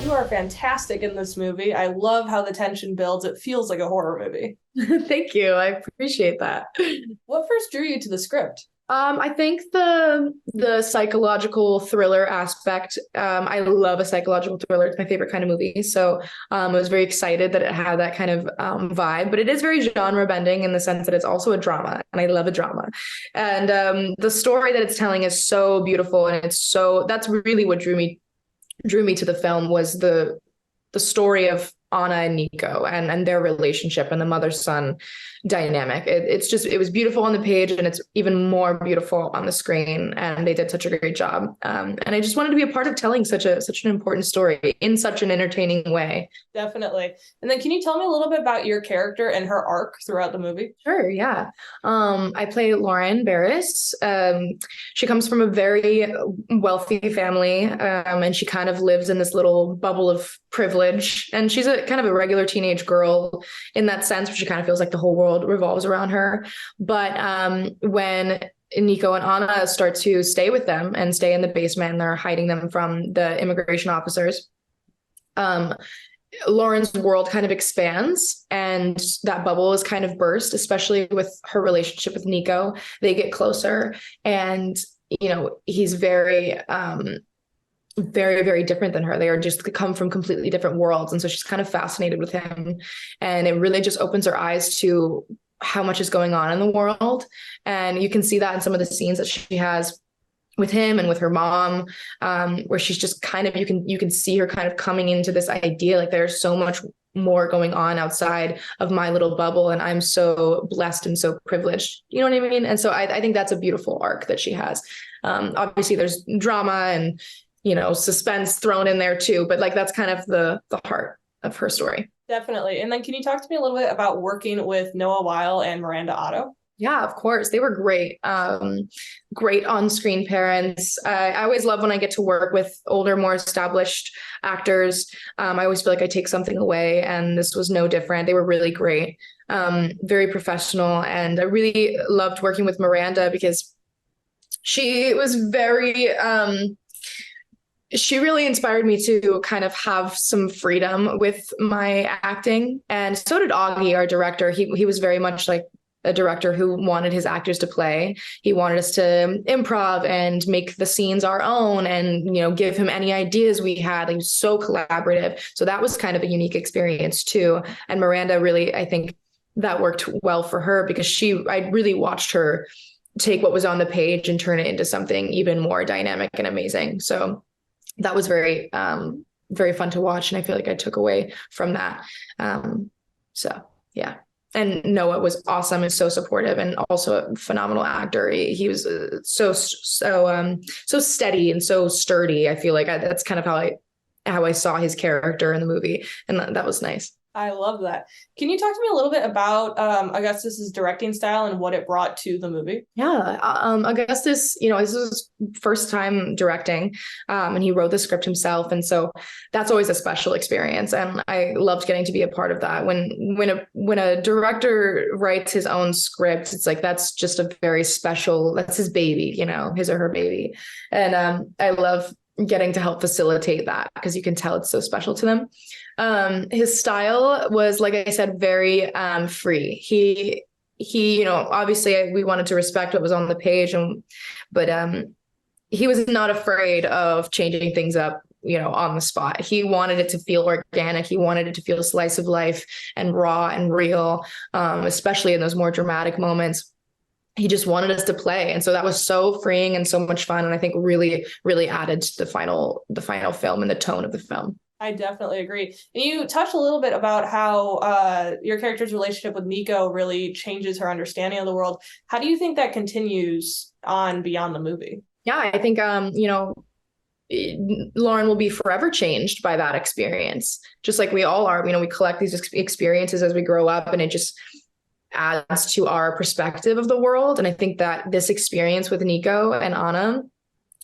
You are fantastic in this movie. I love how the tension builds. It feels like a horror movie. Thank you. I appreciate that. What first drew you to the script? I think the psychological thriller aspect. I love a psychological thriller. It's my favorite kind of movie. So I was very excited that it had that kind of vibe. But it is very genre bending in the sense that it's also a drama, and I love a drama. And the story that it's telling is so beautiful, and it's so that's really what drew me to the film was the story of Anna and Nico and their relationship and the mother-son dynamic. It was beautiful on the page, and it's even more beautiful on the screen. And they did such a great job. And I just wanted to be a part of telling such an important story in such an entertaining way. Definitely. And then can you tell me a little bit about your character and her arc throughout the movie? Sure, yeah. I play Lauren Barris. She comes from a very wealthy family, and she kind of lives in this little bubble of privilege. And she's a kind of a regular teenage girl in that sense, where she kind of feels like the whole world revolves around her. But when Nico and Anna start to stay with them and stay in the basement, and they're hiding them from the immigration officers, Lauren's world kind of expands, and that bubble is kind of burst, especially with her relationship with Nico. They get closer, and he's very very, very different than her. They are just come from completely different worlds. And so she's kind of fascinated with him. And it really just opens her eyes to how much is going on in the world. And you can see that in some of the scenes that she has with him and with her mom, where she's just kind of, you can see her kind of coming into this idea, like there's so much more going on outside of my little bubble, and I'm so blessed and so privileged. You know what I mean? And so I think that's a beautiful arc that she has. Obviously there's drama and suspense thrown in there too, but like that's kind of the heart of her story. Definitely. And then can you talk to me a little bit about working with Noah Weil and Miranda Otto? Yeah, of course. They were great. Great on-screen parents. I always love when I get to work with older, more established actors. I always feel like I take something away, and this was no different. They were really great, very professional. And I really loved working with Miranda because she was she really inspired me to kind of have some freedom with my acting. And so did Augie, our director. He was very much like a director who wanted his actors to play. He wanted us to improv and make the scenes our own, and give him any ideas we had. He was so collaborative. So that was kind of a unique experience too. And Miranda really, I think that worked well for her because I really watched her take what was on the page and turn it into something even more dynamic and amazing. So that was very, very fun to watch. And I feel like I took away from that. So yeah. And Noah was awesome and so supportive, and also a phenomenal actor. He was so steady and so sturdy. I feel like that's kind of how I saw his character in the movie. And that was nice. I love that. Can you talk to me a little bit about Augustus's directing style and what it brought to the movie? Yeah, Augustus, this is his first time directing, and he wrote the script himself, and so that's always a special experience. And I loved getting to be a part of that. When a director writes his own script, it's like that's just a very special. That's his baby, his or her baby, and I love getting to help facilitate that because you can tell it's so special to them. His style was, like I said, very free. He obviously we wanted to respect what was on the page, but he was not afraid of changing things up, on the spot. He wanted it to feel organic. He wanted it to feel slice of life and raw and real, especially in those more dramatic moments. He just wanted us to play. And so that was so freeing and so much fun. And I think really, really added to the final film and the tone of the film. I definitely agree. And you touched a little bit about how your character's relationship with Nico really changes her understanding of the world. How do you think that continues on beyond the movie? Yeah, I think, Lauren will be forever changed by that experience, just like we all are. We collect these experiences as we grow up, and it just adds to our perspective of the world. And I think that this experience with Nico and Anna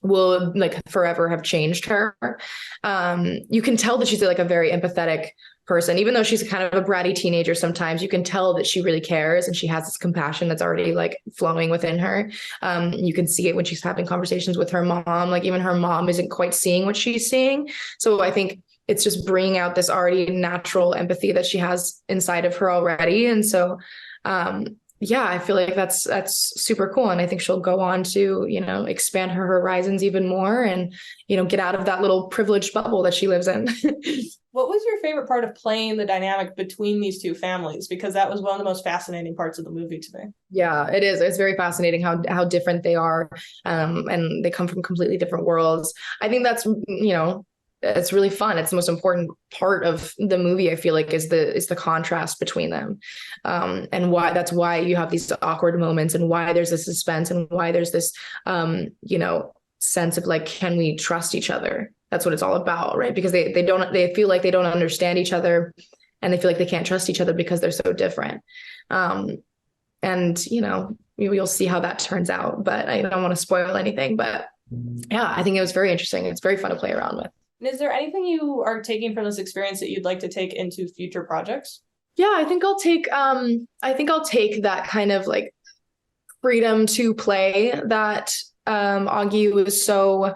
will forever have changed her. You can tell that she's a very empathetic person, even though she's kind of a bratty teenager. Sometimes you can tell that she really cares, and she has this compassion that's already flowing within her. You can see it when she's having conversations with her mom. Even her mom isn't quite seeing what she's seeing. So I think it's just bringing out this already natural empathy that she has inside of her already. And so, yeah, I feel like that's super cool. And I think she'll go on to, expand her horizons even more and, get out of that little privileged bubble that she lives in. What was your favorite part of playing the dynamic between these two families? Because that was one of the most fascinating parts of the movie to me. Yeah, it is. It's very fascinating how different they are. And they come from completely different worlds. I think that's, it's really fun. It's the most important part of the movie, I feel like, is the contrast between them. And that's why you have these awkward moments, and why there's this suspense, and why there's this, sense of like, can we trust each other? That's what it's all about, right? Because they feel like they don't understand each other, and they feel like they can't trust each other because they're so different. And you'll see how that turns out, but I don't want to spoil anything. But yeah, I think it was very interesting. It's very fun to play around with. And is there anything you are taking from this experience that you'd like to take into future projects? Yeah, I think I'll take that kind of like freedom to play that Augie was so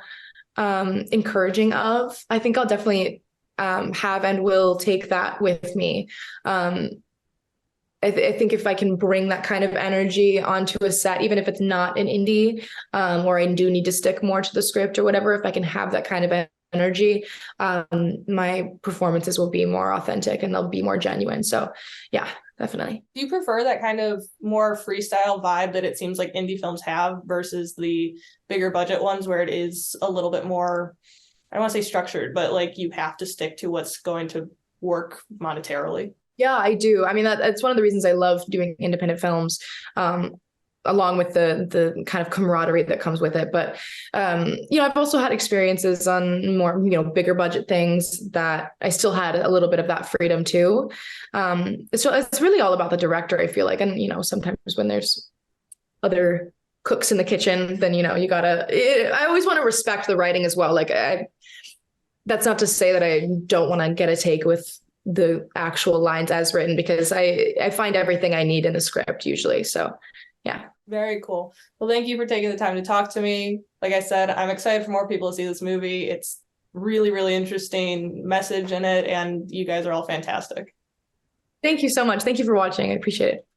encouraging of. I think I'll definitely have and will take that with me. I think if I can bring that kind of energy onto a set, even if it's not an indie, or I do need to stick more to the script or whatever, if I can have that kind of energy, my performances will be more authentic and they'll be more genuine. So yeah, definitely. Do you prefer that kind of more freestyle vibe that it seems like indie films have versus the bigger budget ones where it is a little bit more, I don't want to say structured, but like you have to stick to what's going to work monetarily? Yeah, I do. I mean, that's one of the reasons I love doing independent films, along with the kind of camaraderie that comes with it. But, I've also had experiences on more, bigger budget things that I still had a little bit of that freedom too. It's really all about the director, I feel like. And, sometimes when there's other cooks in the kitchen, then, I always want to respect the writing as well. Like, that's not to say that I don't want to get a take with the actual lines as written, because I find everything I need in the script usually. So yeah. Very cool. Well, thank you for taking the time to talk to me. Like I said, I'm excited for more people to see this movie. It's really, really interesting message in it, and you guys are all fantastic. Thank you so much. Thank you for watching. I appreciate it.